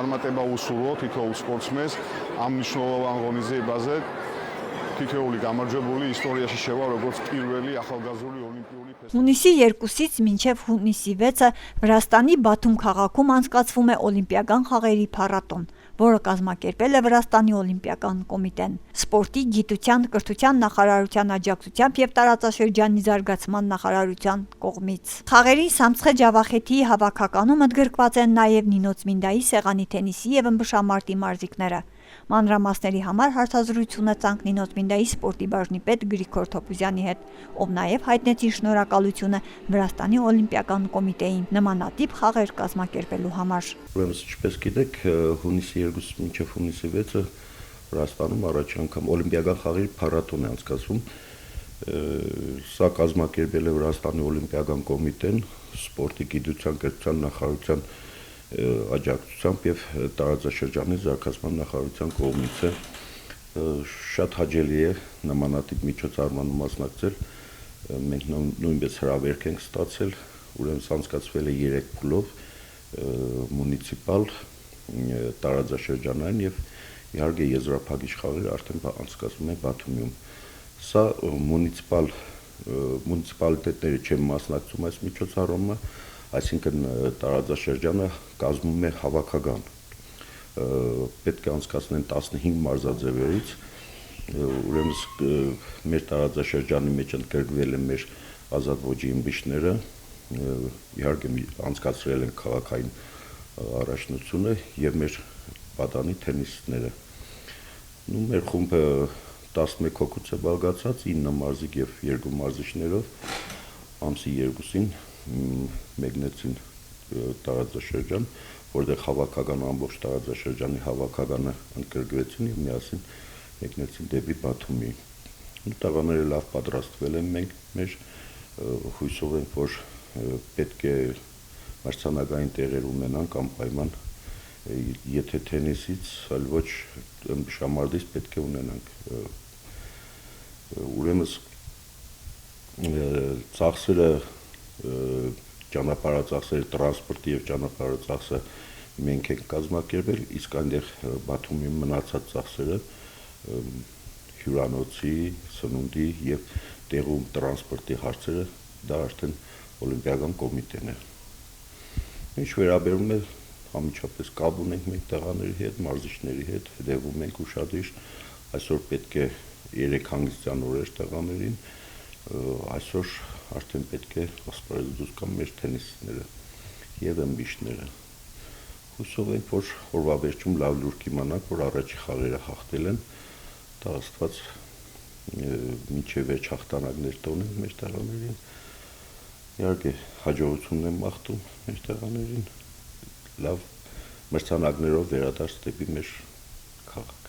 წარმატება უსურვო თითოეულ სპორტსმენს ამ მნიშვნელოვან ღონისძიებაზე. თითოეული გამარჯვებული ისტორიაში შევა როგორც პირველი ახალგაზრდული ოლიმპიური ფესტივალი. Հունիսի 2-ից մինչև հունիսի 6-ը Վրաստանի Բաթում քաղաքում անցկացվում է Օլիմպիական խաղերի փառատոն, որը կազմակերպել է Վրաստանի Օլիմպիական կոմիտեն։ Սպորտի, գիտության, կրթության նախարարության աջակցությամբ եւ տարածաշրջանի զարգացման նախարարության կողմից։ Խաղերի Սամցխե Ջավախեթիի հավաքականում ընդգրկված են նաեւ Նինոց Մինդայի սեղանի թենիսի եւ ըմբշամարտի մարզիկները։ Մանրամասների համար հարցազրույցում է ցանկ Նինոց Մինդայի սպորտի բաժնի պետ Գրիգոր Թոփուզյանի հետ, ով նաև հայտնեցին շնորհակալությունը Վրաստանի Օլիմպիական կոմիտեին նմանատիպ խաղեր կազմակերպելու համար։ Ուրեմն, ինչպես գիտեք, հունիսի 2-ից մինչև հունիսի 6-ը Վրաստանում առաջ անգամ Օլիմպիական խաղերի փառատոն է անցկացվում։ Սա կազմակերպել է Վրաստանի Օլիմպիական կոմիտեն, սպորտի, գիտության, կրթության նախարարության աջակցությամբ եւ տարածաշրջանի զարգացման նախարարության կողմից է շատ հաճելի է նմանատիպ միջոցառմանը մասնակցել մենք նույնպես հրավերք ենք ստացել ուրեմն անցկացվել է 3 փուլով մունիցիպալ տարածաշրջանային եւ իհարկե եզրափակիչ խաղեր արդեն անցկացվում են Բաթումում սա մունիցիպալիտետները չեն մասնակցում այս միջոցառումը այսինքն տարածաշրջանը կազմում է հավաքական պետք է անցկացնեն 15 մարզաձևերից ուրեմն մեր տարածաշրջանի մեջ ընդգրկվել են մեր ազատ ոճի ըմբիշները իհարկե անցկացրել են քաղաքային առաջնությունը եւ մեր պատանի թենիսիստները մեր խումբը 11 հոգուց է բաղկացած 9 մարզիկ եւ 2 մարզիչներով ամսի 2-ին մեկնեցին տարածաշրջան, որտեղ հավաքական ամբողջ տարածաշրջանի հավաքականը ընդգրկվեցին եւ միասին մեկնեցին դեպի Բաթումի։ Տղաները լավ պատրաստվել են մեր հույսով ենք, որ պետք է մրցանակային տեղեր ունենանք անպայման, եթե թենիսից, այլ ոչ ըմբշամարտից պետք է ունենանք։ Ուրեմն ծախսերը ճանապարհածախսերը տրանսպորտի եւ ճանապարհածախսը մենք ենք կազմակերպել, իսկ այնտեղ Բաթումի մնացած ծախսերը հյուրանոցի, սնունդի եւ տեղում տրանսպորտի հարցերը դա արդեն Օլիմպիական կոմիտեն է։ Ինչ վերաբերում է համիջապես կապ ունենք մենք տղաների հետ, մարզիչների հետ, հետևում ենք ուշադիր, այսօր պետք է 3 հանգստյան օրեր տղաներին, այսօր արդեն պետք է ասպարեզ դուրս գան մեր թենիսիստները եւ ըմբիշները։ Հուսով ենք, որ օրվա վերջում լավ լուր կիմանանք, որ առաջի խաղերը հաղթել են, դա Աստված մինչեւ վերջ հաղթանակներ տոնեն մեր տղաներին։ Իհարկե հաջողություն եմ մաղթում մեր տղաներին, լավ մրցանակներով վերադարձ դեպի մեր խաղ։